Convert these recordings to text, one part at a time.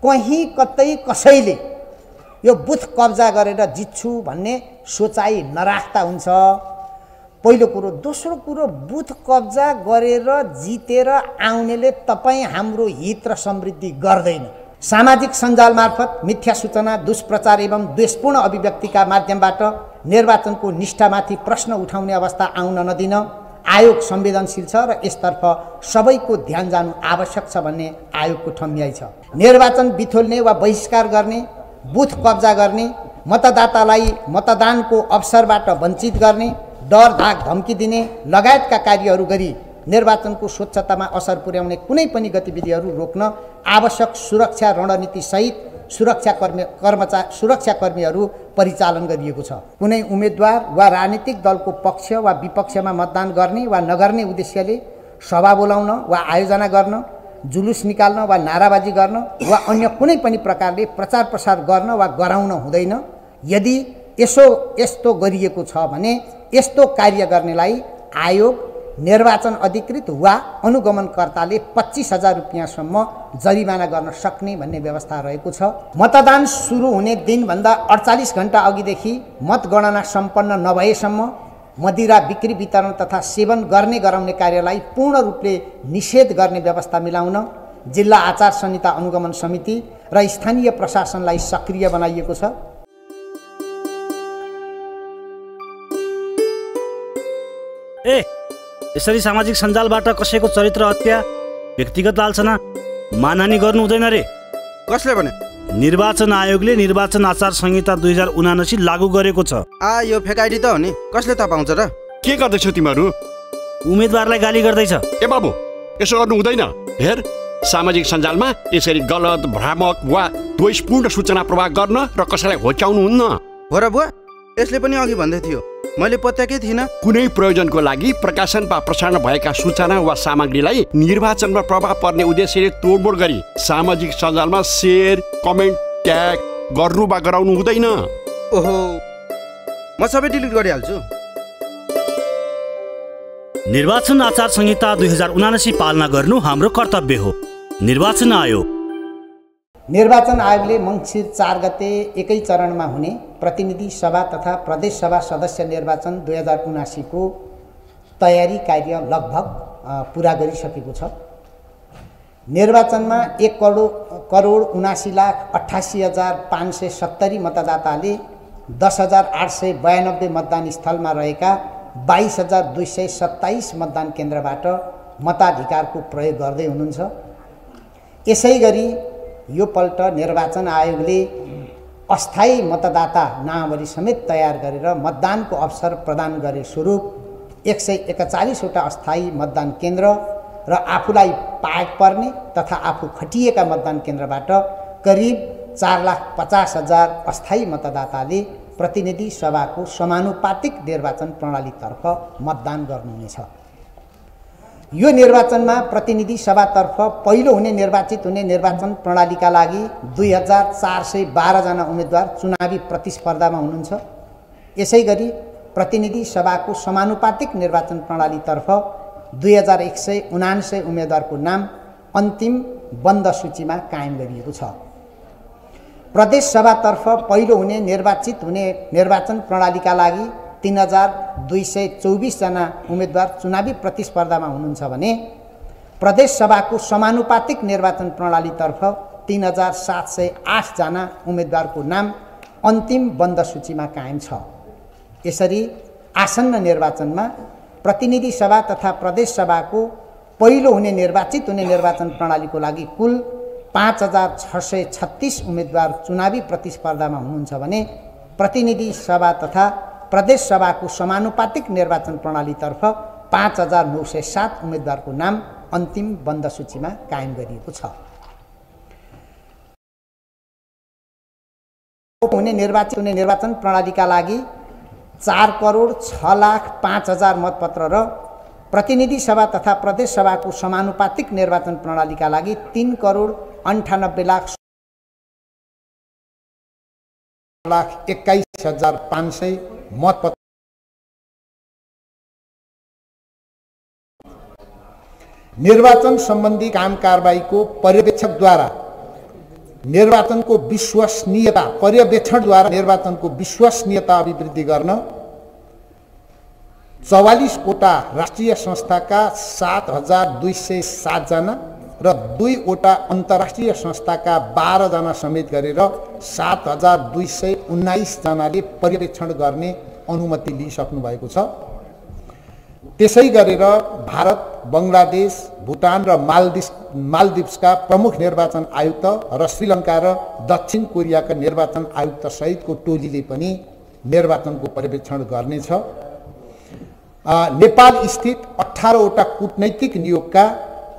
कहीँ कतै कसैले यो बुथ कब्जा गरेर जित्छु भन्ने सोचाइ नराख्दा हुन्छ पहिलो कुरो। दोस्रो कुरो, बुथ कब्जा गरेर जितेर आउनेले तपाईँ हाम्रो हित र समृद्धि गर्दैन। सामाजिक सञ्जाल मार्फत मिथ्या सूचना, दुष्प्रचार एवं द्वेषपूर्ण अभिव्यक्तिका माध्यमबाट निर्वाचनको निष्ठामाथि प्रश्न उठाउने अवस्था आउन नदिन आयोग संवेदनशील छ र यसतर्फ सबैको ध्यान जानु आवश्यक छ भन्ने आयोगको ठम्याइ छ। निर्वाचन बिथोल्ने वा बहिष्कार गर्ने, बुथ कब्जा गर्ने, मतदातालाई मतदानको अवसरबाट वञ्चित गर्ने, डर धाक धम्की दिने लगायतका कार्यहरू गरी निर्वाचनको स्वच्छतामा असर पुर्याउने कुनै पनि गतिविधिहरू रोक्न आवश्यक सुरक्षा रणनीतिसहित सुरक्षाकर्मीहरू परिचालन गरिएको छ। कुनै उम्मेदवार वा राजनीतिक दलको पक्ष वा विपक्षमा मतदान गर्ने वा नगर्ने उद्देश्यले सभा बोलाउन वा आयोजना गर्न, जुलुस निकाल्न वा नाराबाजी गर्न वा अन्य कुनै पनि प्रकारले प्रचार प्रसार गर्न वा गराउन हुँदैन। यदि यस्तो गरिएको छ भने यस्तो कार्य गर्नेलाई आयोग, निर्वाचन अधिकृत वा अनुगमनकर्ताले 25,000 रुपियाँसम्म जरिमाना गर्न सक्ने भन्ने व्यवस्था रहेको छ। मतदान सुरु हुने दिनभन्दा 48 घण्टा अघिदेखि मतगणना सम्पन्न नभएसम्म मदिरा बिक्री, वितरण तथा सेवन गर्ने गराउने कार्यलाई पूर्ण रूपले निषेध गर्ने व्यवस्था मिलाउन जिल्ला आचार संहिता अनुगमन समिति र स्थानीय प्रशासनलाई सक्रिय बनाइएको छ। यसरी सामाजिक सञ्जालबाट कसैको चरित्र हत्या, व्यक्तिगत लालसना, मानहानि गर्नु हुँदैन रे। कसले भने? निर्वाचन आयोगले निर्वाचन आचार संहिता 2079 लागू गरेको छ। यो फेक आइडी त हो नि, कसले थाहा पाउँछ र? के गर्दैछौ तिमीहरू? उम्मेदवारलाई गाली गर्दैछ। ए बाबु, यसो गर्नु हुँदैन। हेर, सामाजिक सञ्जालमा यसरी गलत, भ्रामक वा द्वेषपूर्ण सूचना प्रवाह गर्न र कसैलाई होच्याउनु हुन्न। हो र बुवा, यसले पनि अघि भन्दै थियो, मैले पत्याकै थिइनँ। कुनै प्रयोजनको लागि प्रकाशन वा प्रसारण भएका सूचना वा सामग्रीलाई निर्वाचनमा प्रभाव पर्ने उद्देश्यले तोडमोड गरी सामाजिक सञ्जालमा शेयर, कमेन्ट, ट्याग गर्नु वा गराउनु हुँदैन। ओहो, म सबै डिलिट गरिहाल्छु। निर्वाचन आचार संहिता 2079 पालना गर्नु हाम्रो कर्तव्य हो। निर्वाचन आयोग। निर्वाचन आयोगले मङ्सिर 4 गते एकै चरणमा हुने प्रतिनिधि सभा तथा प्रदेश सभा सदस्य निर्वाचन 2079 को तयारी कार्य लगभग पुरा गरिसकेको छ। निर्वाचनमा 1,79,88,570 मतदाताले 10,892 मतदान स्थलमा रहेका 22,227 मतदान केन्द्रबाट मताधिकारको प्रयोग गर्दै हुनुहुन्छ। यसै गरी यो पल्ट निर्वाचन आयोगले अस्थायी मतदाता नामावली समेत तयार गरेर मतदानको अवसर प्रदान गरे स्वरूप 141 वटा अस्थायी मतदान केन्द्र र आफूलाई पाएक पर्ने तथा आफू खटिएका मतदान केन्द्रबाट करिब 4,50,000 अस्थायी मतदाताले प्रतिनिधि सभाको समानुपातिक निर्वाचन प्रणालीतर्फ मतदान गर्नुहुनेछ। यो निर्वाचनमा प्रतिनिधि सभातर्फ पहिलो हुने निर्वाचित हुने निर्वाचन प्रणालीका लागि 2,412 जना उम्मेदवार चुनावी प्रतिस्पर्धामा हुनुहुन्छ। यसै गरी प्रतिनिधि सभाको समानुपातिक निर्वाचन प्रणालीतर्फ 2,179 उम्मेदवारको नाम अन्तिम बन्द सूचीमा कायम गरिएको छ। प्रदेश सभातर्फ पहिलो हुने निर्वाचित हुने निर्वाचन प्रणालीका लागि 3,224 जना उम्मेदवार चुनावी प्रतिस्पर्धामा हुनुहुन्छ भने प्रदेश सभाको समानुपातिक निर्वाचन प्रणालीतर्फ 3,708 जना उम्मेदवारको नाम अन्तिम बन्द सूचीमा कायम छ। यसरी आसन्न निर्वाचनमा प्रतिनिधि सभा तथा प्रदेश सभाको पहिलो हुने निर्वाचित हुने निर्वाचन प्रणालीको लागि कुल 5,636 उम्मेदवार चुनावी प्रतिस्पर्धामा हुनुहुन्छ भने प्रतिनिधि सभा तथा प्रदेश सभाको समानुपातिक निर्वाचन प्रणालीतर्फ 5,907 उम्मेदवारको नाम अन्तिम बन्द सूचीमा कायम गरिएको छ। हुने निर्वाचित हुने निर्वाचन प्रणालीका लागि 4,06,05,000 मतपत्र र प्रतिनिधि सभा तथा प्रदेश सभाको समानुपातिक निर्वाचन प्रणालीका लागि 3,98,21,500 मतपत्र। निर्वाचन सम्बन्धी काम कारबाहीको पर्यवेक्षकद्वारा निर्वाचनको विश्वसनीयता पर्यवेक्षणद्वारा निर्वाचनको विश्वसनीयता अभिवृद्धि गर्न 44वटा राष्ट्रिय संस्थाका 7,207 जना र 2वटा अन्तर्राष्ट्रिय संस्थाका 12 जना समेत गरेर 7,219 जनाले पर्यवेक्षण गर्ने अनुमति लिइसक्नु भएको छ। त्यसै गरेर भारत, बङ्गलादेश, भुटान र मालदिप्सका प्रमुख निर्वाचन आयुक्त र श्रीलङ्का र दक्षिण कोरियाका निर्वाचन आयुक्त सहितको टोलीले पनि निर्वाचनको पर्यवेक्षण गर्नेछ। नेपाल स्थित 18वटा कूटनैतिक नियोगका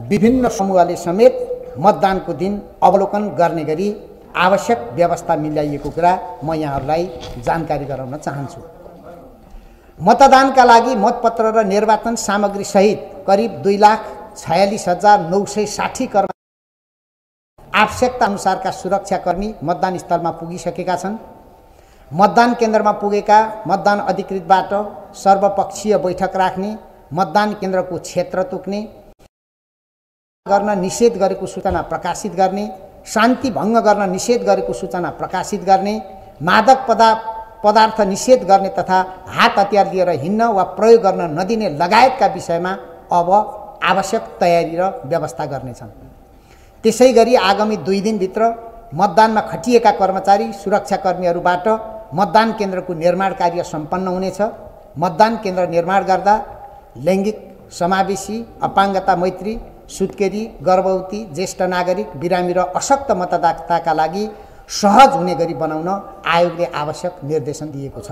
विभिन्न समूहले समेत मतदानको दिन अवलोकन गर्ने गरी आवश्यक व्यवस्था मिलाइएको कुरा म यहाँहरूलाई जानकारी गराउन चाहन्छु। मतदानका लागि मतपत्र र निर्वाचन सामग्री सहित करिब 2,46,960 कर्मचारी आवश्यकता अनुसारका सुरक्षाकर्मी मतदान स्थलमा पुगिसकेका छन्। मतदान केन्द्रमा पुगेका मतदान अधिकृतबाट सर्वपक्षीय बैठक राख्ने, मतदान केन्द्रको क्षेत्र तोक्ने, गर्न निषेध गरेको सूचना प्रकाशित गर्ने, शान्ति भङ्ग गर्न निषेध गरेको सूचना प्रकाशित गर्ने, मादक पदार्थ निषेध गर्ने तथा हात हतियार लिएर हिँड्न वा प्रयोग गर्न नदिने लगायतका विषयमा अब आवश्यक तयारी र व्यवस्था गर्नेछन्। त्यसै गरी आगामी 2 दिनभित्र मतदानमा खटिएका कर्मचारी सुरक्षाकर्मीहरूबाट मतदान केन्द्रको निर्माण कार्य सम्पन्न हुनेछ। मतदान केन्द्र निर्माण गर्दा लैङ्गिक समावेशी, अपाङ्गता मैत्री, सुत्केरी, गर्भवती, ज्येष्ठ नागरिक, बिरामी र अशक्त मतदाताका लागि सहज हुने गरी बनाउन आयोगले आवश्यक निर्देशन दिएको छ।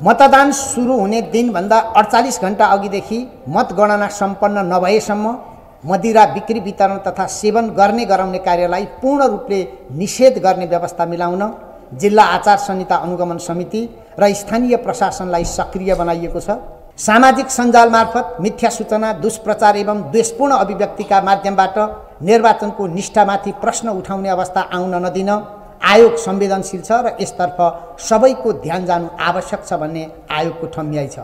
मतदान सुरु हुने दिनभन्दा 48 घण्टा अघिदेखि मतगणना सम्पन्न नभएसम्म मदिरा बिक्री वितरण तथा सेवन गर्ने गराउने कार्यलाई पूर्ण रूपले निषेध गर्ने व्यवस्था मिलाउन जिल्ला आचार संहिता अनुगमन समिति र स्थानीय प्रशासनलाई सक्रिय बनाइएको छ। सामाजिक सञ्जाल मार्फत मिथ्या सूचना, दुष्प्रचार एवं द्वेषपूर्ण अभिव्यक्तिका माध्यमबाट निर्वाचनको निष्ठामाथि प्रश्न उठाउने अवस्था आउन नदिन आयोग संवेदनशील छ र यसतर्फ सबैको ध्यान जानु आवश्यक छ भन्ने आयोगको ठम्याइ छ।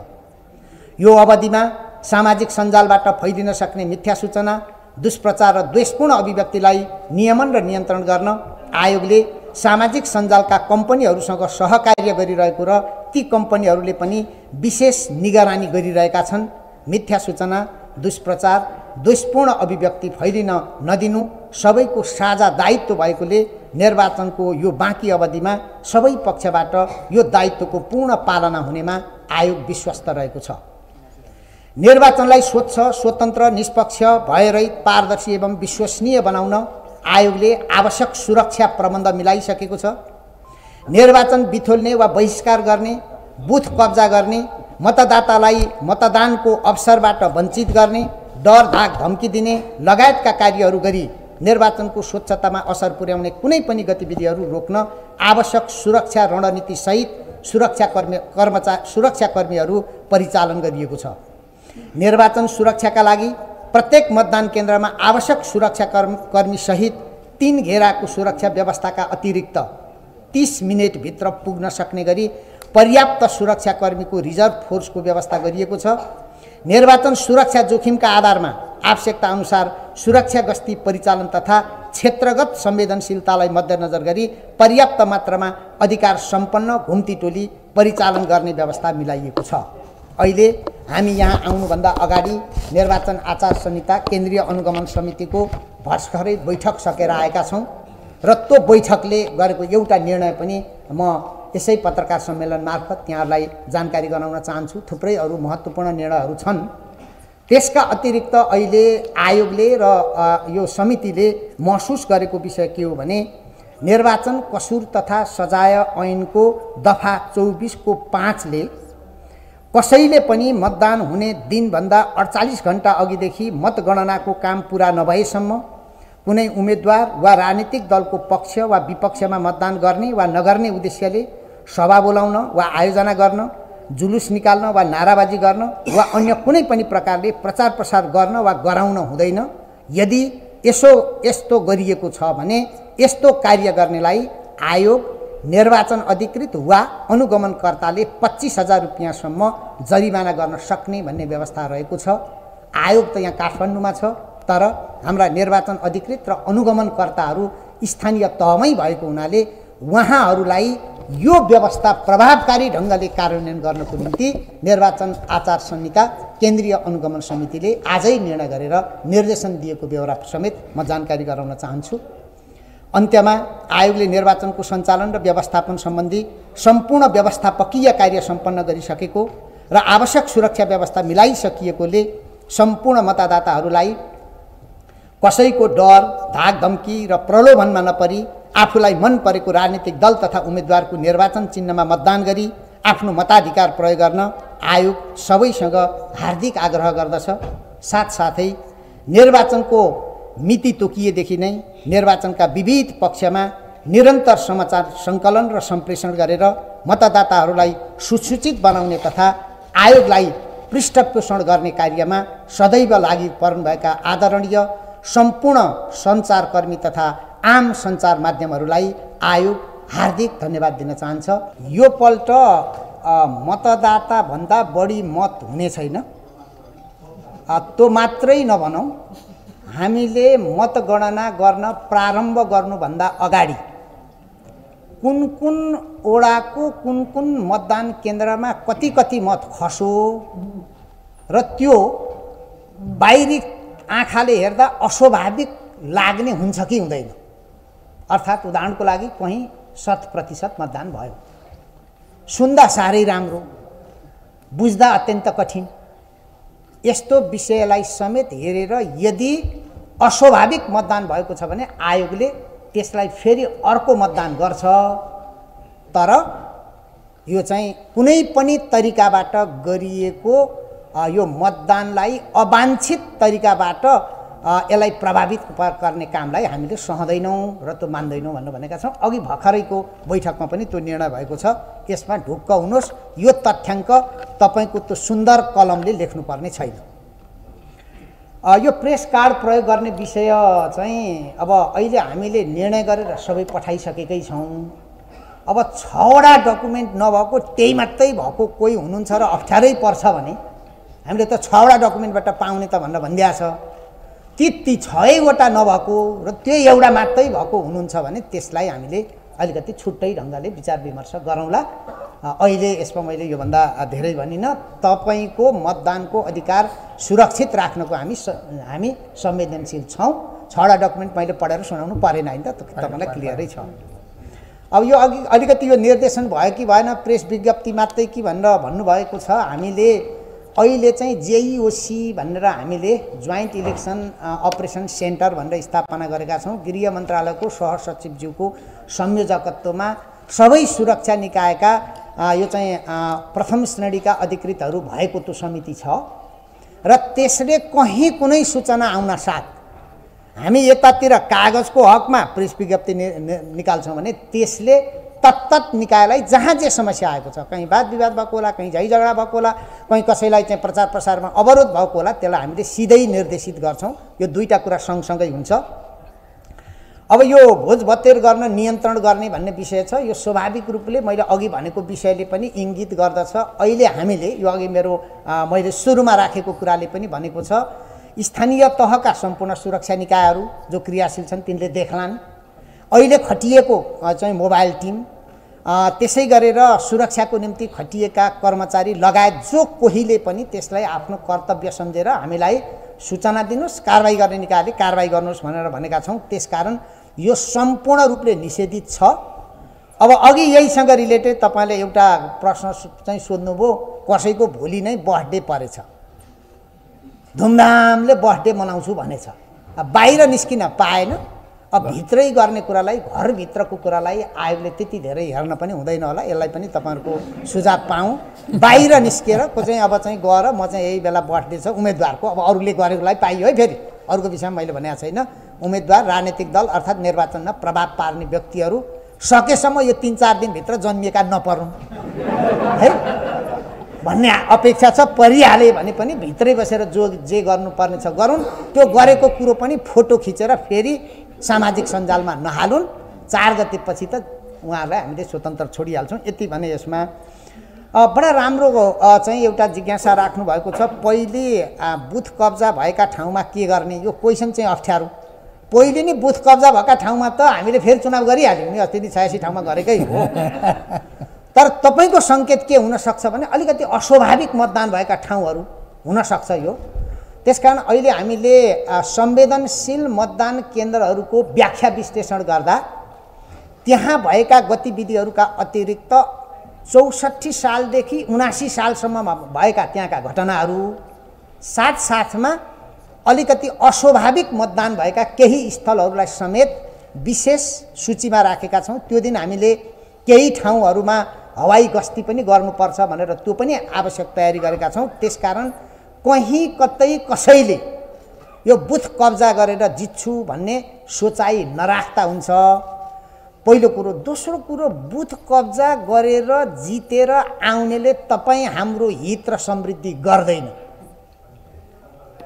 यो अवधिमा सामाजिक सञ्जालबाट फैलिन सक्ने मिथ्या सूचना, दुष्प्रचार र द्वेषपूर्ण अभिव्यक्तिलाई नियमन र नियन्त्रण गर्न आयोगले सामाजिक सञ्जालका कम्पनीहरूसँग सहकार्य गरिरहेको र ती कम्पनीहरूले पनि विशेष निगरानी गरिरहेका छन्। मिथ्या सूचना, दुष्प्रचार, द्वेषपूर्ण अभिव्यक्ति फैलिन नदिनु सबैको साझा दायित्व भएकोले निर्वाचनको यो बाँकी अवधिमा सबै पक्षबाट यो दायित्वको पूर्ण पालना हुनेमा आयोग विश्वस्त रहेको छ। निर्वाचनलाई स्वच्छ, स्वतन्त्र, निष्पक्ष, भयरहित, पारदर्शी एवं विश्वसनीय बनाउन आयोगले आवश्यक सुरक्षा प्रबन्ध मिलाइसकेको छ। निर्वाचन बिथोल्ने वा बहिष्कार गर्ने, बुथ कब्जा गर्ने, मतदातालाई मतदानको अवसरबाट वञ्चित गर्ने, डर धाक धम्की दिने लगायतका कार्यहरू गरी निर्वाचनको स्वच्छतामा असर पुर्याउने कुनै पनि गतिविधिहरू रोक्न आवश्यक सुरक्षा रणनीति सहित सुरक्षाकर्मीहरू परिचालन गरिएको छ। निर्वाचन सुरक्षाका लागि प्रत्येक मतदान केन्द्रमा आवश्यक सुरक्षाकर्मी सहित 3 घेराको सुरक्षा व्यवस्थाका अतिरिक्त 30 मिनेटभित्र पुग्न सक्ने गरी पर्याप्त सुरक्षाकर्मीको रिजर्भ फोर्सको व्यवस्था गरिएको छ। निर्वाचन सुरक्षा जोखिमका आधारमा आवश्यकता अनुसार सुरक्षा गस्ती परिचालन तथा क्षेत्रगत संवेदनशीलतालाई मध्यनजर गरी पर्याप्त मात्रामा अधिकार सम्पन्न घुम्ती टोली परिचालन गर्ने व्यवस्था मिलाइएको छ। अहिले हामी यहाँ आउनुभन्दा अगाडि निर्वाचन आचार संहिता केन्द्रीय अनुगमन समितिको भर्खरै बैठक सकेर आएका छौँ र त्यो बैठकले गरेको एउटा निर्णय पनि म यसै पत्रकार सम्मेलन मार्फत त्यहाँहरूलाई जानकारी गराउन चाहन्छु। थुप्रै अरू महत्त्वपूर्ण निर्णयहरू छन्। त्यसका अतिरिक्त अहिले आयोगले र यो समितिले महसुस गरेको विषय के हो भने निर्वाचन कसुर तथा सजाय ऐनको दफा 24 को 5 ले कसैले पनि मतदान हुने दिनभन्दा 48 घण्टा अघिदेखि मतगणनाको काम पुरा नभएसम्म कुनै उम्मेदवार वा राजनीतिक दलको पक्ष वा विपक्षमा मतदान गर्ने वा नगर्ने उद्देश्यले सभा बोलाउन वा आयोजना गर्न, जुलुस निकाल्न वा नाराबाजी गर्न वा अन्य कुनै पनि प्रकारले प्रचार प्रसार गर्न वा गराउन हुँदैन। यदि यस्तो गरिएको छ भने यस्तो कार्य गर्नेलाई आयोग, निर्वाचन अधिकृत वा अनुगमनकर्ताले 25,000 रुपियाँसम्म जरिमाना गर्न सक्ने भन्ने व्यवस्था रहेको छ। आयोग त यहाँ काठमाडौँमा छ, तर हाम्रा निर्वाचन अधिकृत र अनुगमनकर्ताहरू स्थानीय तहमै भएको हुनाले उहाँहरूलाई यो व्यवस्था प्रभावकारी ढङ्गले कार्यान्वयन गर्नको निम्ति निर्वाचन आचार संहिता केन्द्रीय अनुगमन समितिले आजै निर्णय गरेर निर्देशन दिएको बेहोरा समेत म जानकारी गराउन चाहन्छु। अन्त्यमा आयोगले निर्वाचनको सञ्चालन र व्यवस्थापन सम्बन्धी सम्पूर्ण व्यवस्थापकीय कार्य सम्पन्न गरिसकेको र आवश्यक सुरक्षा व्यवस्था मिलाइसकिएकोले सम्पूर्ण मतदाताहरूलाई कसैको डर, धाकधम्की र प्रलोभनमा नपरी आफूलाई मन परेको राजनीतिक दल तथा उम्मेदवारको निर्वाचन चिन्हमा मतदान गरी आफ्नो मताधिकार प्रयोग गर्न आयोग सबैसँग हार्दिक आग्रह गर्दछ। साथसाथै निर्वाचनको मिति तोकिएदेखि नै निर्वाचनका विविध पक्षमा निरन्तर समाचार सङ्कलन र सम्प्रेषण गरेर मतदाताहरूलाई सुसूचित बनाउने तथा आयोगलाई पृष्ठपोषण गर्ने कार्यमा सदैव लागि पर्नुभएका आदरणीय सम्पूर्ण सञ्चारकर्मी तथा आम सञ्चार माध्यमहरूलाई आयोग हार्दिक धन्यवाद दिन चाहन्छ। यो पल्ट मतदाताभन्दा बढी मत हुने छैन। त्यो मात्रै नभनौँ, हामीले मतगणना गर्न प्रारम्भ गर्नुभन्दा अगाडि कुन कुन ओडाको कुन कुन मतदान केन्द्रमा कति कति मत खसो र त्यो बाहिरी आँखाले हेर्दा अस्वाभाविक लाग्ने हुन्छ कि हुँदैन। अर्थात् उदाहरणको लागि कहीँ 100% मतदान भयो, सुन्दा साह्रै राम्रो, बुझ्दा अत्यन्त कठिन, यस्तो विषयलाई समेत हेरेर यदि अस्वाभाविक मतदान भएको छ भने आयोगले त्यसलाई फेरि अर्को मतदान गर्छ। तर यो चाहिँ कुनै पनि तरिकाबाट गरिएको यो मतदानलाई अवाञ्छित तरिकाबाट यसलाई प्रभावित गर्ने कामलाई हामीले सहँदैनौँ र त्यो मान्दैनौँ भनेर भनेका छौँ। अघि भर्खरैको बैठकमा पनि त्यो निर्णय भएको छ। यसमा ढुक्क हुनुहोस्, यो तथ्याङ्क तपाईँको त्यो सुन्दर कलमले लेख्नुपर्ने छैन। यो प्रेस कार्ड प्रयोग गर्ने विषय चाहिँ अब अहिले हामीले निर्णय गरेर सबै पठाइसकेकै छौँ। अब 6वटा डकुमेन्ट नभएको त्यही मात्रै भएको कोही हुनुहुन्छ र अप्ठ्यारै पर्छ भने हामीले त 6वटा डकुमेन्टबाट पाउने त भनेर भनिदिएको छ। ती 6वटा नभएको र त्यो एउटा मात्रै भएको हुनुहुन्छ भने त्यसलाई हामीले अलिकति छुट्टै ढङ्गले विचार विमर्श गरौँला। अहिले यसमा मैले योभन्दा धेरै भनिनँ। तपाईँको मतदानको अधिकार सुरक्षित राख्नको हामी संवेदनशील छौँ। 6वटा डकुमेन्ट मैले पढेर सुनाउनु परेन होइन, त तपाईँलाई क्लियरै छ। अब यो अघि अलिकति यो निर्देशन भयो कि भएन, प्रेस विज्ञप्ति मात्रै कि भनेर भन्नुभएको छ। हामीले अहिले चाहिँ जेइओसी भनेर हामीले जोइन्ट इलेक्सन अपरेसन सेन्टर भनेर स्थापना गरेका छौँ। गृह मन्त्रालयको सहसचिवज्यूको संयोजकत्वमा सबै सुरक्षा निकायका यो चाहिँ प्रथम श्रेणीका अधिकृतहरू भएको त्यो समिति छ र त्यसले कहीँ कुनै सूचना आउन साथ हामी यतातिर कागजको हकमा प्रेस विज्ञप्ति निकाल्छौँ भने त्यसले तत्तत निकायलाई जहाँ जे समस्या आएको छ, कहीँ वाद विवाद भएको होला, कहीँ झै झगडा भएको होला, कहीँ कसैलाई चाहिँ प्रचार प्रसारमा अवरोध भएको होला, त्यसलाई हामीले सिधै निर्देशित गर्छौँ। यो दुईटा कुरा सँगसँगै हुन्छ। अब यो भोजभतेर गर्न नियन्त्रण गर्ने भन्ने विषय छ। यो स्वाभाविक रूपले मैले अघि भनेको विषयले पनि इङ्गित गर्दछ। अहिले हामीले यो अघि मैले सुरुमा राखेको कुराले पनि भनेको छ, स्थानीय तहका सम्पूर्ण सुरक्षा निकायहरू जो क्रियाशील छन् तिनले देख्लान्। अहिले खटिएको चाहिँ मोबाइल टिम, त्यसै गरेर सुरक्षाको निम्ति खटिएका कर्मचारी लगायत जो कोहीले पनि त्यसलाई आफ्नो कर्तव्य सम्झेर हामीलाई सूचना दिनुहोस्, कारबाही गर्ने निकायले कारबाही गर्नुहोस् भनेर भनेका छौँ। त्यसकारण यो सम्पूर्ण रूपले निषेधित छ। अब अघि यहीसँग रिलेटेड तपाईँले एउटा प्रश्न चाहिँ सोध्नुभयो, कसैको भोलि नै बर्थडे परेछ, धुमधामले बर्थडे मनाउँछु भनेछ, बाहिर निस्किन पाएन। अब भित्रै गर्ने कुरालाई, घरभित्रको कुरालाई आयोगले त्यति धेरै हेर्न पनि हुँदैन होला। यसलाई पनि तपाईँहरूको सुझाव पाऊँ। बाहिर निस्केर को चाहिँ अब चाहिँ गएर म चाहिँ यही बेला बर्थडे छ उम्मेदवारको, अब अरूले गरेकोलाई पाइयो है। फेरि अरूको विषयमा मैले भनेको छैन। उम्मेदवार, राजनीतिक दल अर्थात् निर्वाचनमा प्रभाव पार्ने व्यक्तिहरू सकेसम्म यो 3-4 दिनभित्र जन्मिएका नपरुन् है भन्ने अपेक्षा छ। परिहाले भने पनि भित्रै बसेर जो जे गर्नुपर्ने छ गरून्। त्यो गरेको कुरो पनि फोटो खिचेर फेरि सामाजिक सञ्जालमा नहालुन्। 4 गतेपछि त उहाँहरूलाई हामीले स्वतन्त्र छोडिहाल्छौँ। यति भने यसमा बडा राम्रो चाहिँ एउटा जिज्ञासा राख्नु भएको छ। पहिले बुथ कब्जा भएका ठाउँमा के गर्ने, यो क्वेसन चाहिँ अप्ठ्यारो। पहिले नि बुथ कब्जा भएका ठाउँमा त हामीले फेरि चुनाव गरिहाल्यौँ नि, अस्ति 86 ठाउँमा गरेकै हो। तर तपाईँको सङ्केत के हुनसक्छ भने अलिकति अस्वाभाविक मतदान भएका ठाउँहरू हुनसक्छ यो। त्यसकारण अहिले हामीले संवेदनशील मतदान केन्द्रहरूको व्याख्या विश्लेषण गर्दा त्यहाँ भएका गतिविधिहरूका अतिरिक्त 64 सालदेखि 79 सालसम्ममा भएका त्यहाँका घटनाहरू साथसाथमा अलिकति अस्वाभाविक मतदान भएका केही स्थलहरूलाई समेत विशेष सूचीमा राखेका छौँ। त्यो दिन हामीले केही ठाउँहरूमा हवाई गस्ती पनि गर्नुपर्छ भनेर त्यो पनि आवश्यक तयारी गरेका छौँ। त्यसकारण कहीँ कतै कसैले यो बुथ कब्जा गरेर जित्छु भन्ने सोचाइ नराख्दा हुन्छ, पहिलो कुरो। दोस्रो कुरो, बुथ कब्जा गरेर जितेर आउनेले तपाईँ हाम्रो हित र समृद्धि गर्दैन।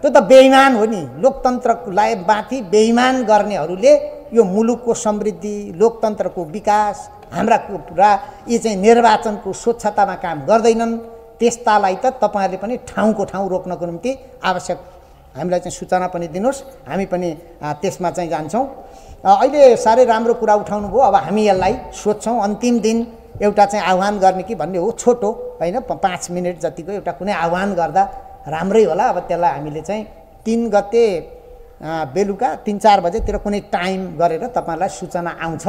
त्यो त बेइमान हो नि। लोकतन्त्रलाई माथि बेइमान गर्नेहरूले यो मुलुकको समृद्धि, लोकतन्त्रको विकास, हाम्रा कुरा यी चाहिँ निर्वाचनको स्वच्छतामा काम गर्दैनन्। त्यस्तालाई त तपाईँहरूले पनि ठाउँको ठाउँ रोक्नको निम्ति आवश्यक हामीलाई चाहिँ सूचना पनि दिनुहोस्, हामी पनि त्यसमा चाहिँ जान्छौँ। अहिले साह्रै राम्रो कुरा उठाउनु भयो। अब हामी यसलाई सोध्छौँ अन्तिम दिन एउटा चाहिँ आह्वान गर्ने कि भन्ने हो, छोटो होइन, 5 मिनट जतिको एउटा कुनै आह्वान गर्दा राम्रै होला। अब त्यसलाई हामीले चाहिँ 3 गते बेलुका 3-4 बजेतिर कुनै टाइम गरेर तपाईँलाई सूचना आउँछ।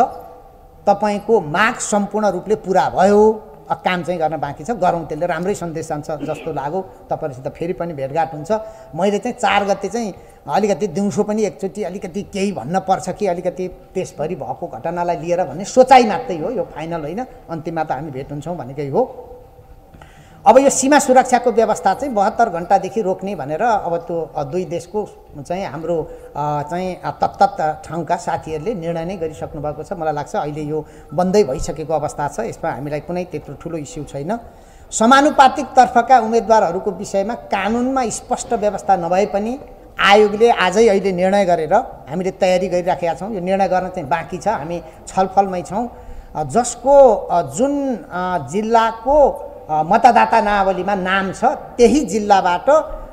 तपाईँको माग सम्पूर्ण रूपले पुरा भयो, काम चाहिँ गर्न बाँकी छ, गरौँ, त्यसले राम्रै सन्देश जान्छ जस्तो लाग्यो। तपाईँहरूसित फेरि पनि भेटघाट हुन्छ। मैले चाहिँ 4 गते चाहिँ अलिकति दिउँसो पनि एकचोटि अलिकति केही भन्न पर्छ कि अलिकति त्यसभरि भएको घटनालाई लिएर भन्ने सोचाइ मात्रै हो, यो फाइनल होइन। अन्तिममा त हामी भेट हुन्छौँ भनेकै हो। अब यो सीमा सुरक्षाको व्यवस्था चाहिँ 72 घन्टादेखि रोक्ने भनेर अब त्यो 2 देशको चाहिँ हाम्रो चाहिँ तत्त ठाउँका साथीहरूले निर्णय नै गरिसक्नु भएको छ। मलाई लाग्छ अहिले यो बन्दै भइसकेको अवस्था छ, यसमा हामीलाई कुनै त्यत्रो ठुलो इस्यु छैन। समानुपातिक तर्फका उम्मेदवारहरूको विषयमा कानुनमा स्पष्ट व्यवस्था नभए पनि आयोगले आजै अहिले निर्णय गरेर हामीले तयारी गरिराखेका छौँ। यो निर्णय गर्न चाहिँ बाँकी छ, हामी छलफलमै छौँ। जसको जुन जिल्लाको मतदाता नावलीमा नाम छ त्यही जिल्लाबाट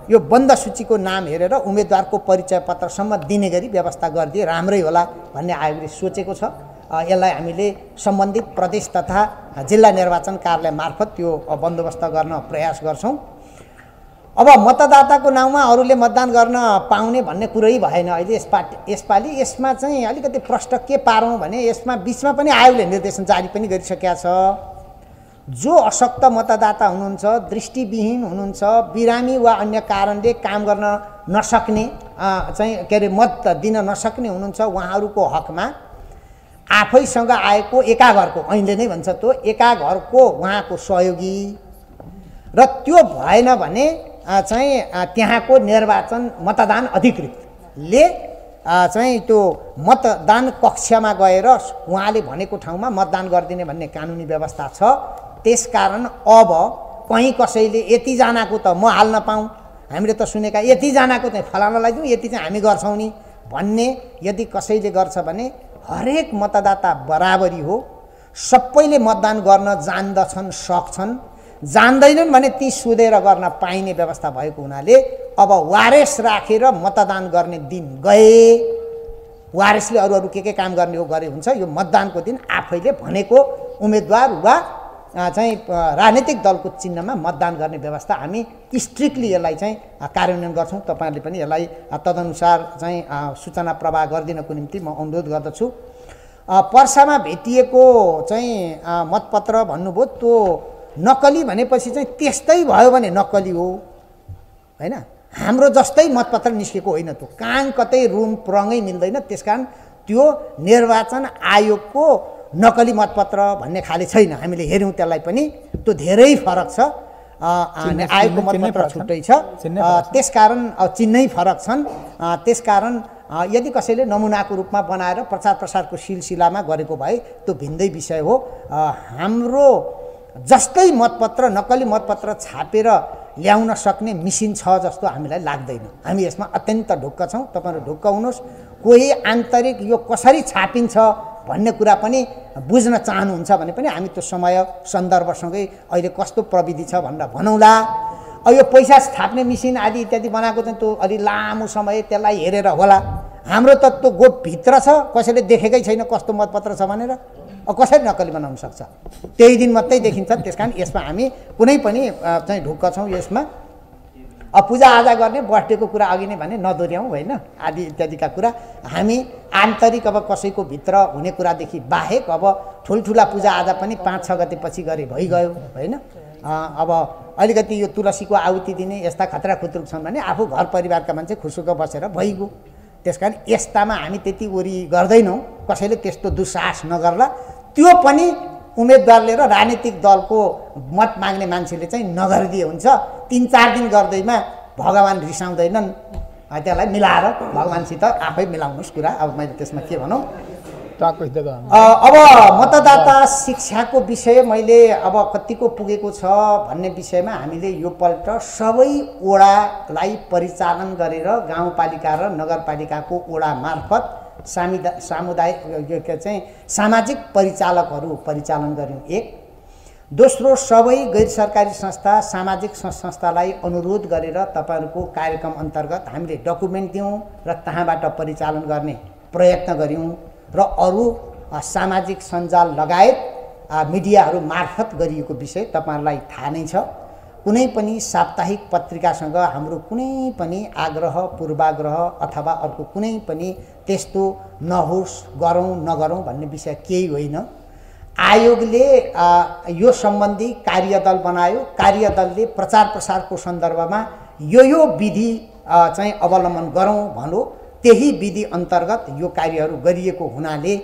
यो बन्द सूचीको नाम हेरेर उम्मेदवारको परिचय पत्रसम्म दिने गरी व्यवस्था गरिदिए राम्रै होला भन्ने आयोगले सोचेको छ। यसलाई हामीले सम्बन्धित प्रदेश तथा जिल्ला निर्वाचन कार्यालय मार्फत त्यो बन्दोबस्त गर्न प्रयास गर्छौँ। अब मतदाताको नाउँमा अरूले मतदान गर्न पाउने भन्ने कुरै भएन अहिले यसपालि। यसमा चाहिँ अलिकति प्रश्न के पारौँ भने यसमा बिचमा पनि आयोगले निर्देशन जारी पनि गरिसकेका छ। जो अशक्त मतदाता हुनुहुन्छ, दृष्टिविहीन हुनुहुन्छ, बिरामी वा अन्य कारणले काम गर्न नसक्ने चाहिँ के अरे मत दिन नसक्ने हुनुहुन्छ, उहाँहरूको हकमा आफैसँग आएको एका घरको, ऐनले नै भन्छ त्यो एका घरको उहाँको सहयोगी र त्यो भएन भने चाहिँ त्यहाँको निर्वाचन मतदान अधिकृतले चाहिँ त्यो मतदान कक्षमा गएर उहाँले भनेको ठाउँमा मतदान गरिदिने भन्ने कानुनी व्यवस्था छ। त्यसकारण अब कहीँ कसैले यतिजनाको त म हाल्न पाऊँ, हामीले त सुनेका यतिजनाको चाहिँ फलानालाई दिउँ, यति चाहिँ हामी गर्छौँ नि भन्ने यदि कसैले गर्छ भने हरेक मतदाता बराबरी हो। सबैले मतदान गर्न जान्दछन्, सक्छन्। जान्दैनन् भने ती सुधेर गर्न पाइने व्यवस्था भएको हुनाले अब वारेस राखेर मतदान गर्ने दिन गए, वारेसले अरू के काम गर्ने हो गरे हुन्छ। यो मतदानको दिन आफैले भनेको उम्मेदवार वा चाहिँ राजनीतिक दलको चिन्हमा मतदान गर्ने व्यवस्था हामी स्ट्रिक्टली यसलाई चाहिँ कार्यान्वयन गर्छौँ। तपाईँहरूले पनि यसलाई तदनुसार चाहिँ सूचना प्रवाह गरिदिनको निम्ति म अनुरोध गर्दछु। पर्सामा भेटिएको चाहिँ मतपत्र भन्नुभयो, त्यो नक्कली भनेपछि चाहिँ त्यस्तै भयो भने नक्कली हो होइन, हाम्रो जस्तै मतपत्र निस्केको होइन। त्यो कान कतै रङै मिल्दैन, त्यसकारण त्यो निर्वाचन आयोगको नक्कली मतपत्र भन्ने खाले छैन। हामीले हेऱ्यौँ त्यसलाई पनि, त्यो धेरै फरक छ। आयोगको मतपत्र छुट्टै छ, त्यसकारण चिन्है फरक छन्। त्यसकारण यदि कसैले नमुनाको रूपमा बनाएर प्रचार प्रसारको सिलसिलामा गरेको भए त्यो भिन्दै विषय हो। हाम्रो जस्तै मतपत्र नक्कली मतपत्र छापेर ल्याउन सक्ने मिसिन छ जस्तो हामीलाई लाग्दैन। हामी यसमा अत्यन्त ढुक्क छौँ, तपाईँहरू ढुक्क हुनुहोस्। कोही आन्तरिक यो कसरी छापिन्छ भन्ने कुरा पनि बुझ्न चाहनुहुन्छ भने पनि हामी त्यो समय सन्दर्भसँगै अहिले कस्तो प्रविधि छ भनेर भनौँला। अब यो पैसा थाप्ने मेसिन आदि इत्यादि बनाएको चाहिँ त्यो अलि लामो समय त्यसलाई हेरेर होला। हाम्रो त त्यो गोपभित्र छ, कसैले देखेकै छैन कस्तो मतपत्र छ भनेर। अब कसरी नक्कली बनाउन सक्छ? त्यही दिन मात्रै देखिन्छ। त्यस कारण यसमा हामी कुनै पनि चाहिँ ढुक्क छौँ यसमा। अब पूजाआजा गर्ने बर्थडेको कुरा अघि नै भने नदोर्याउँ होइन, आदि इत्यादिका कुरा हामी आन्तरिक अब कसैको भित्र हुने कुरादेखि बाहेक अब ठुल्ठुला पूजाआजा पनि 5-6 गते पछि गरे भइगयो होइन। अब अलिकति यो तुलसीको आहुति दिने यस्ता खतरा खुत्रुक छन् भने आफू घर परिवारका मान्छे खुसुक बसेर भइगयो। त्यस कारण यस्तामा हामी त्यति वरि गर्दैनौँ, कसैले त्यस्तो दुस्साहस नगर्ला। त्यो पनि उम्मेदवारले र राजनीतिक दलको मत माग्ने मान्छेले चाहिँ नगरिदिए हुन्छ। 3-4 दिन गर्दैमा भगवान् रिसाउँदैनन्, त्यसलाई मिलाएर भगवान्सित आफै मिलाउनुहोस् कुरा। अब मैले त्यसमा के भनौँ। अब मतदाता शिक्षाको विषय मैले अब कतिको पुगेको छ भन्ने विषयमा हामीले यो पल्ट सबै वडालाई परिचालन गरेर गाउँपालिका र नगरपालिकाको वडा मार्फत सामुदायिक चाहिँ सामाजिक परिचालकहरू परिचालन गर्यौँ। एक दोस्रो, सबै गैर सरकारी संस्था सामाजिक संस्थालाई अनुरोध गरेर तपाईँहरूको कार्यक्रम अन्तर्गत हामीले डकुमेन्ट दियौँ र त्यहाँबाट परिचालन गर्ने प्रयत्न गऱ्यौँ। र अरू सामाजिक सञ्जाल लगायत मिडियाहरू मार्फत गरिएको विषय तपाईँहरूलाई थाहा नै छ। कुनै पनि साप्ताहिक पत्रिकासँग हाम्रो कुनै पनि आग्रह पूर्वाग्रह अथवा अर्को कुनै पनि त्यस्तो नहोस्, गरौँ नगरौँ भन्ने विषय केही होइन। आयोगले यो सम्बन्धी कार्यदल बनायो। कार्यदलले प्रचार प्रसारको सन्दर्भमा यो विधि चाहिँ अवलम्बन गरौँ भन्यो। त्यही विधि अन्तर्गत यो कार्यहरू गरिएको हुनाले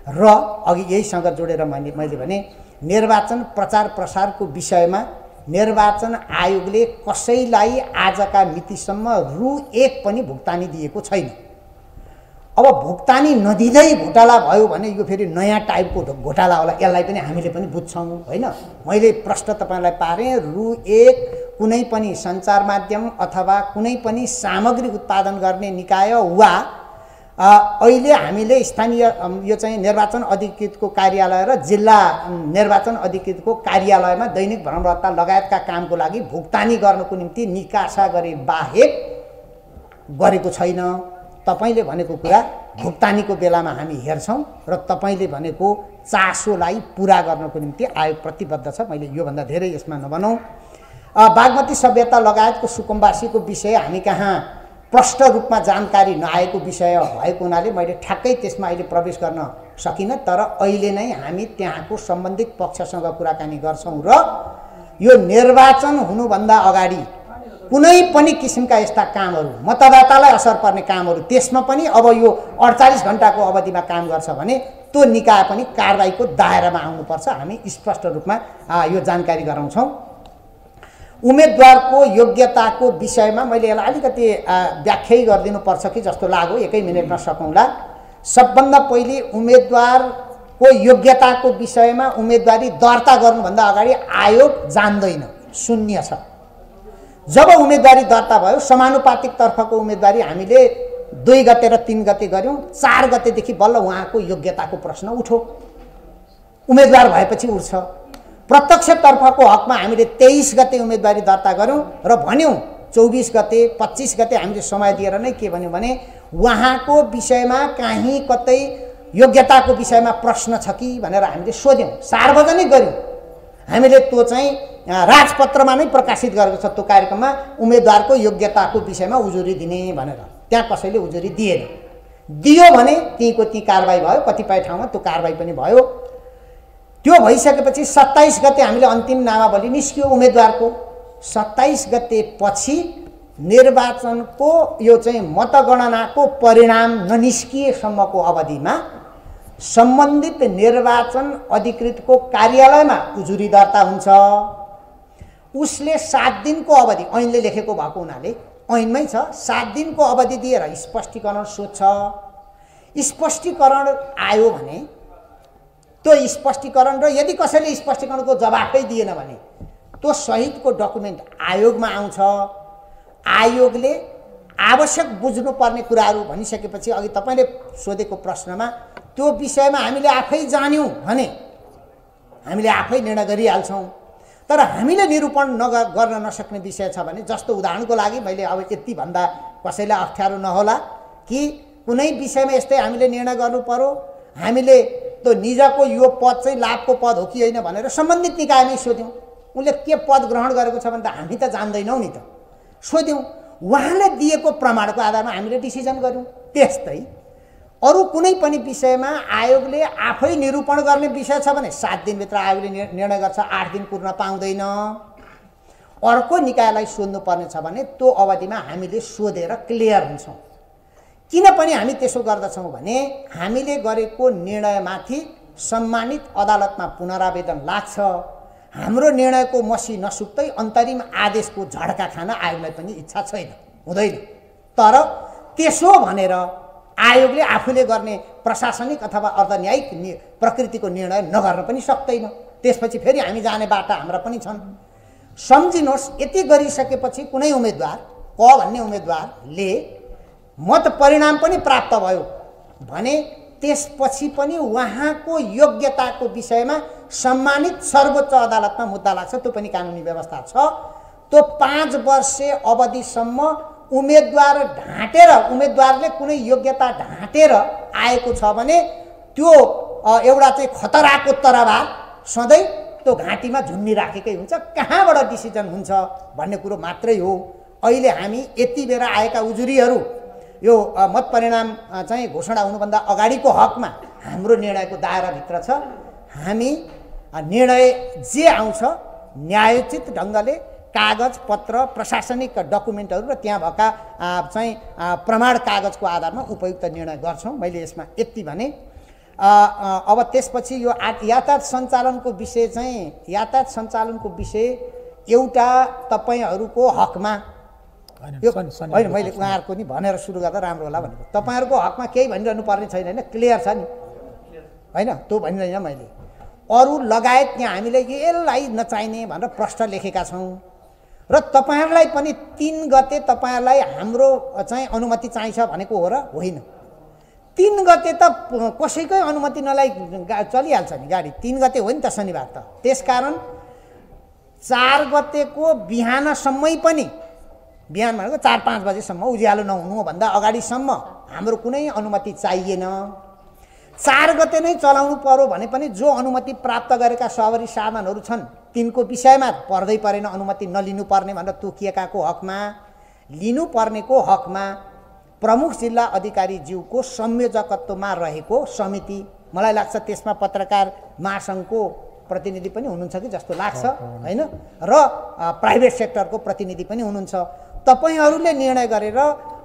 र अघि यहीसँग जोडेर मैले भने निर्वाचन प्रचार प्रसारको विषयमा निर्वाचन आयोगले कसैलाई आजका मितिसम्म रु1 पनि भुक्तानी दिएको छैन। अब भुक्तानी नदिँदै घोटाला भयो भने यो फेरि नयाँ टाइपको घोटाला होला, यसलाई पनि हामीले पनि बुझ्छौँ होइन। मैले प्रश्न तपाईँलाई पारेँ, रु1 कुनै पनि सञ्चार माध्यम अथवा कुनै पनि सामग्री उत्पादन गर्ने निकाय वा अहिले हामीले स्थानीय यो चाहिँ निर्वाचन अधिकृतको कार्यालय र जिल्ला निर्वाचन अधिकृतको कार्यालयमा दैनिक भ्रमणता लगायतका कामको लागि भुक्तानी गर्नको निम्ति निकासा गरे बाहेक गरेको छैन। तपाईले भनेको कुरा भुक्तानीको बेलामा हामी हेर्छौँ र तपाईले भनेको चासोलाई पुरा गर्नको निम्ति आयोग प्रतिबद्ध छ। मैले योभन्दा धेरै यसमा नभनौँ। बागमती सभ्यता लगायतको सुकुम्बासीको विषय हामी कहाँ प्रष्ट रूपमा जानकारी नआएको विषय भएको हुनाले मैले ठ्याक्कै त्यसमा अहिले प्रवेश गर्न सकिनँ। तर अहिले नै हामी त्यहाँको सम्बन्धित पक्षसँग कुराकानी गर्छौँ र यो निर्वाचन हुनुभन्दा अगाडि कुनै पनि किसिमका यस्ता कामहरू मतदातालाई असर पर्ने कामहरू त्यसमा पनि अब यो 48 घण्टाको अवधिमा काम गर्छ भने त्यो निकाय पनि कारबाहीको दायरामा आउनुपर्छ। हामी स्पष्ट रूपमा यो जानकारी गराउँछौँ। उम्मेदवारको योग्यताको विषयमा मैले यसलाई अलिकति व्याख्या गरिदिनुपर्छ कि जस्तो लाग्यो, 1 मिनेटमा सकौँला। सबभन्दा पहिले उम्मेदवारको योग्यताको विषयमा उम्मेदवारी दर्ता गर्नुभन्दा अगाडि आयोग जान्दैन, शून्य छ। जब उम्मेदवारी दर्ता भयो समानुपातिक तर्फको उम्मेदवारी हामीले 2 गते र 3 गते गऱ्यौँ। 4 गतेदेखि बल्ल उहाँको योग्यताको प्रश्न उठ्यो, उम्मेदवार भएपछि उठ्छ। प्रत्यक्ष तर्फको हकमा हामीले 23 गते उम्मेदवारी दर्ता गऱ्यौँ र भन्यौँ 24 गते 25 गते हामीले समय दिएर नै के भन्यौँ भने उहाँको विषयमा कहीँ कतै योग्यताको विषयमा प्रश्न छ कि भनेर हामीले सोध्यौँ, सार्वजनिक गऱ्यौँ। हामीले त्यो चाहिँ राजपत्रमा नै प्रकाशित गरेको छ। त्यो कार्यक्रममा उम्मेदवारको योग्यताको विषयमा उजुरी दिने भनेर त्यहाँ कसैले उजुरी दिएन। दियो भने तीको ती कारबाही भयो, कतिपय ठाउँमा त्यो कारबाही पनि भयो। त्यो भइसकेपछि 27 गते हामीले अन्तिम नामावली निस्क्यो उम्मेदवारको। 27 गते पछि निर्वाचनको यो चाहिँ मतगणनाको परिणाम ननिस्किएसम्मको अवधिमा सम्बन्धित निर्वाचन अधिकृतको कार्यालयमा उजुरी दर्ता हुन्छ। उसले 7 दिनको अवधि ऐनले लेखेको भएको हुनाले ऐनमै छ, 7 दिनको अवधि दिएर स्पष्टीकरण सोध्छ। स्पष्टीकरण आयो भने त्यो स्पष्टीकरण र यदि कसैले स्पष्टीकरणको जवाफै दिएन भने त्यो सहितको डकुमेन्ट आयोगमा आउँछ। आयोगले आवश्यक बुझ्नुपर्ने कुराहरू भनिसकेपछि अघि तपाईँले सोधेको प्रश्नमा त्यो विषयमा हामीले आफै जान्यौँ भने हामीले आफै निर्णय गरिहाल्छौँ। तर हामीले निरूपण गर्न नसक्ने विषय छ भने, जस्तो उदाहरणको लागि मैले अब यति भन्दा कसैलाई अप्ठ्यारो नहोला कि कुनै विषयमा यस्तै हामीले निर्णय गर्नु पर्यो, हामीले त्यो निजको यो पद चाहिँ लाभको पद हो कि होइन भनेर सम्बन्धित निकायमै सोध्यौँ। उसले के पद ग्रहण गरेको छ भने त हामी त जान्दैनौँ नि त, सोध्यौँ। उहाँले दिएको प्रमाणको आधारमा हामीले डिसिजन गऱ्यौँ। त्यस्तै अरू कुनै पनि विषयमा आयोगले आफै निरूपण गर्ने विषय छ भने 7 दिनभित्र आयोगले निर्णय गर्छ, 8 दिन पुग्न पाउँदैन। अर्को निकायलाई सोध्नुपर्ने छ भने त्यो अवधिमा हामीले सोधेर क्लियर हुन्छौँ। किन पनि हामी त्यसो गर्दछौँ भने हामीले गरेको निर्णयमाथि सम्मानित अदालतमा पुनरावेदन लाग्छ। हाम्रो निर्णयको मसी नसुक्दै अन्तरिम आदेशको झड्का खान आयोगलाई पनि इच्छा छैन, हुँदैन। तर त्यसो भनेर आयोगले आफूले गर्ने प्रशासनिक अथवा अर्धन्यायिक प्रकृतिको निर्णय नगर्न पनि सक्दैन। त्यसपछि फेरि हामी जाने बाटा हाम्रा पनि छन्। सम्झिनुहोस्, यति गरिसकेपछि कुनै उम्मेदवार क भन्ने उम्मेदवारले मत परिणाम पनि प्राप्त भयो भने त्यसपछि पनि उहाँको योग्यताको विषयमा सम्मानित सर्वोच्च अदालतमा मुद्दा लाग्छ। त्यो पनि कानुनी व्यवस्था छ। त्यो 5 वर्षे अवधिसम्म उम्मेदवार ढाँटेर, उम्मेदवारले कुनै योग्यता ढाँटेर आएको छ भने त्यो एउटा चाहिँ खतराको तरवार सधैँ त्यो घाँटीमा झुन्निराखेकै हुन्छ। कहाँबाट डिसिजन हुन्छ भन्ने कुरो मात्रै हो। अहिले हामी यति बेला आएका उजुरीहरू यो मत परिणाम चाहिँ घोषणा हुनुभन्दा अगाडिको हकमा हाम्रो निर्णयको दायराभित्र छ। हामी निर्णय जे आउँछ न्यायोचित ढङ्गले कागज पत्र प्रशासनिक डकुमेन्टहरू र त्यहाँ भएका चाहिँ प्रमाण कागजको आधारमा उपयुक्त निर्णय गर्छौँ। मैले यसमा यति भने। अब त्यसपछि यो यातायात सञ्चालनको विषय चाहिँ, यातायात सञ्चालनको विषय एउटा तपाईँहरूको हकमा यो होइन, मैले उहाँहरूको नि भनेर सुरु गर्दा राम्रो होला भनेको। तपाईँहरूको हकमा केही भनिरहनु पर्ने छैन, होइन, क्लियर छ नि, होइन, त्यो भनिरहेन मैले। अरू लगायत यहाँ हामीले यसलाई नचाहिने भनेर प्रश्न लेखेका छौँ र तपाईँहरूलाई पनि 3 गते तपाईँहरूलाई हाम्रो चाहिँ अनुमति चाहिन्छ भनेको हो र होइन। 3 गते त कसैकै अनुमति नलाई चलिहाल्छ नि गाडी। 3 गते हो नि त शनिबार त। त्यसकारण 4 गतेको बिहानसम्मै पनि, बिहान भनेको 4-5 बजेसम्म उज्यालो नहुनुभन्दा अगाडिसम्म हाम्रो कुनै अनुमति चाहिएन। 4 गते नै चलाउनु पर्यो भने पनि जो अनुमति प्राप्त गरेका सवारी साधनहरू छन् तिनको विषयमा पर्दै परेन अनुमति नलिनुपर्ने भनेर तोकिएकाको हकमा, लिनुपर्नेको हकमा प्रमुख जिल्ला अधिकारीज्यूको संयोजकत्वमा रहेको समिति, मलाई लाग्छ त्यसमा पत्रकार महासङ्घको प्रतिनिधि पनि हुनुहुन्छ कि जस्तो लाग्छ, होइन, र प्राइभेट सेक्टरको प्रतिनिधि पनि हुनुहुन्छ। तपाईहरूले निर्णय गरेर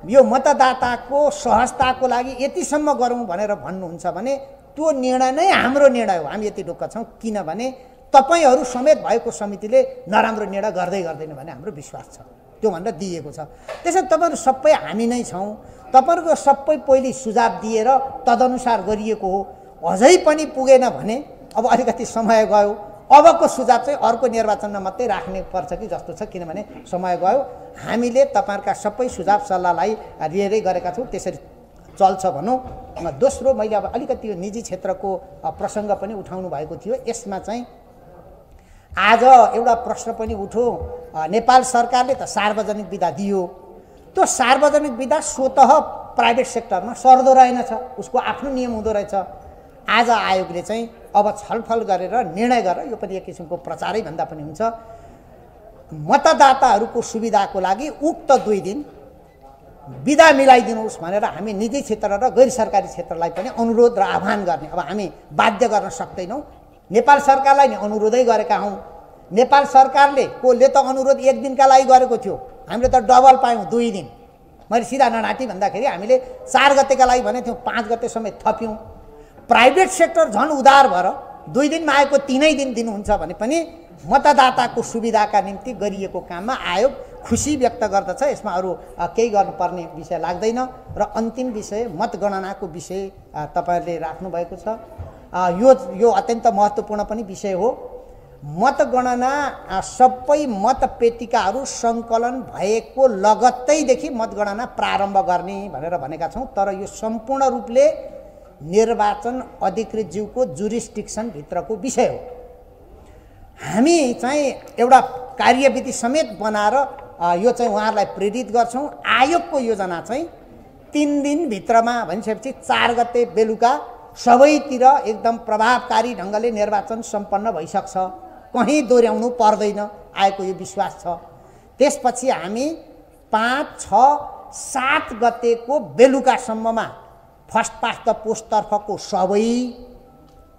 यो मतदाताको सहजताको लागि यतिसम्म गरौँ भनेर भन्नुहुन्छ भने त्यो निर्णय नै हाम्रो निर्णय हो। हामी यति ढुक्क छौँ किनभने तपाईहरू समेत भएको समितिले नराम्रो निर्णय गर्दैन भन्ने हाम्रो विश्वास छ। त्यो भनेर दिएको छ। त्यसैले तपाईँहरू सबै हामी नै छौँ। तपाईँहरूको सबै पहिले सुझाव दिएर तदनुसार गरिएको हो। अझै पनि पुगेन भने अब अलिकति समय गयो। अबको सुझाव चाहिँ अर्को निर्वाचनमा मात्रै राख्ने पर्छ कि जस्तो छ, किनभने समय गयो। हामीले तपाईँहरूका सबै सुझाव सल्लाहलाई लिएरै गरेका छौँ। त्यसरी चल्छ भनौँ। दोस्रो, मैले अब अलिकति यो निजी क्षेत्रको प्रसङ्ग पनि उठाउनु भएको थियो। यसमा चाहिँ आज एउटा प्रश्न पनि उठो, नेपाल सरकारले त सार्वजनिक बिदा दियो। त्यो सार्वजनिक बिदा स्वतः प्राइभेट सेक्टरमा सर्दो रहेनछ, उसको आफ्नो नियम हुँदो रहेछ। आज आयोगले चाहिँ अब छलफल गरेर निर्णय गरेर, यो पनि एक किसिमको प्रचारै भन्दा पनि हुन्छ, मतदाताहरूको सुविधाको लागि उक्त 2 दिन बिदा मिलाइदिनुहोस् भनेर हामी निजी क्षेत्र र गैर सरकारी क्षेत्रलाई पनि अनुरोध र आह्वान गर्ने। अब हामी बाध्य गर्न सक्दैनौँ। नेपाल सरकारलाई नै अनुरोधै गरेका हौँ। नेपाल सरकारले कोले त अनुरोध 1 दिनका लागि गरेको थियो, हामीले त डबल पायौँ 2 दिन। मैले सिधा नडाँटी भन्दाखेरि हामीले 4 गतेका लागि भने थियौँ, 5 गते समेत थप्यौँ। प्राइभेट सेक्टर झन् उदार भएर 2 दिनमा आएको 3 दिन दिनुहुन्छ भने पनि मतदाताको सुविधाका निम्ति गरिएको काममा आयोग खुसी व्यक्त गर्दछ। यसमा अरू केही गर्नुपर्ने विषय लाग्दैन। र अन्तिम विषय मतगणनाको विषय तपाईँहरूले राख्नुभएको छ। यो अत्यन्त महत्त्वपूर्ण पनि विषय हो। मतगणना सबै मतपेटिकाहरू सङ्कलन भएको लगत्तैदेखि मतगणना प्रारम्भ गर्ने भनेर भनेका छौँ। तर यो सम्पूर्ण रूपले निर्वाचन अधिकृतज्यूको जुरिस्डिक्सनभित्रको विषय हो। हामी चाहिँ एउटा कार्यविधि समेत बनाएर यो चाहिँ उहाँहरूलाई प्रेरित गर्छौँ। आयोगको योजना चाहिँ 3 दिनभित्रमा भनिसकेपछि 4 गते बेलुका सबैतिर एकदम प्रभावकारी ढङ्गले निर्वाचन सम्पन्न भइसक्छ, कहीँ दोहोऱ्याउनु पर्दैन आएको यो विश्वास छ। त्यसपछि हामी 5, 6, 7 गतेको बेलुकासम्ममा फर्स्ट पास्ट द पोस्टतर्फको सबै,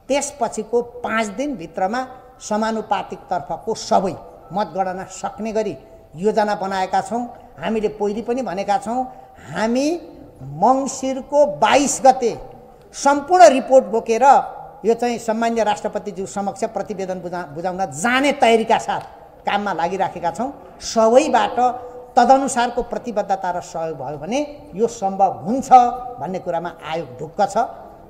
त्यसपछिको 5 दिनभित्रमा समानुपातिकतर्फको सबै मतगणना सक्ने गरी योजना बनाएका छौँ। हामीले पहिले पनि भनेका छौँ, हामी मङ्सिरको 22 गते सम्पूर्ण रिपोर्ट बोकेर यो चाहिँ सम्मान्य राष्ट्रपतिज्यू समक्ष प्रतिवेदन बुझाउन जाने तयारीका साथ काममा लागिराखेका छौँ। सबैबाट तदनुसारको प्रतिबद्धता र सहयोग भयो भने यो सम्भव हुन्छ भन्ने कुरामा आयोग ढुक्क छ।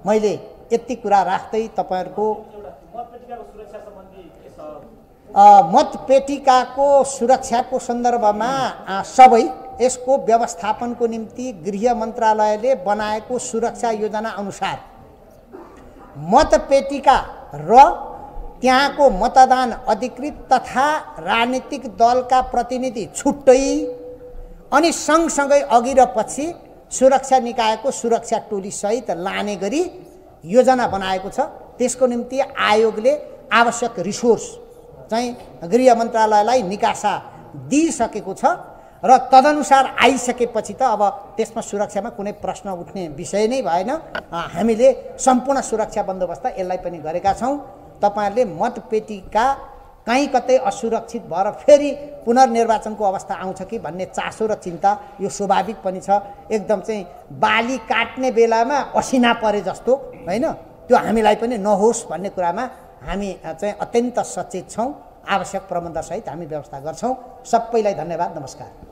मैले यति कुरा राख्दै तपाईँहरूको मतपेटिकाको सुरक्षाको सन्दर्भमा सबै यसको व्यवस्थापनको निम्ति गृह मन्त्रालयले बनाएको सुरक्षा योजना अनुसार मतपेटिका र त्यहाँको मतदान अधिकृत तथा राजनीतिक दलका प्रतिनिधि छुट्टै अनि सँगसँगै अघि र पछि सुरक्षा निकायको सुरक्षा टोली सहित लाने गरी योजना बनाएको छ। त्यसको निम्ति आयोगले आवश्यक रिसोर्स चाहिँ गृह मन्त्रालयलाई निकासा दिइसकेको छ र तदनुसार आइसकेपछि त अब त्यसमा सुरक्षामा कुनै प्रश्न उठ्ने विषय नै भएन। हामीले सम्पूर्ण सुरक्षा बन्दोबस्त यसलाई पनि गरेका छौँ। तपाईहरुले मतपेटिका कहीँ कतै असुरक्षित भएर फेरि पुनर्निर्वाचनको अवस्था आउँछ कि भन्ने चासो र चिन्ता यो स्वाभाविक पनि छ। एकदम चाहिँ बाली काट्ने बेलामा असिना परे जस्तो हैन, त्यो हामीलाई पनि नहोस् भन्ने कुरामा हामी चाहिँ अत्यन्त सचेत छौँ। आवश्यक प्रबन्धसहित हामी व्यवस्था गर्छौँ। सबैलाई धन्यवाद, नमस्कार।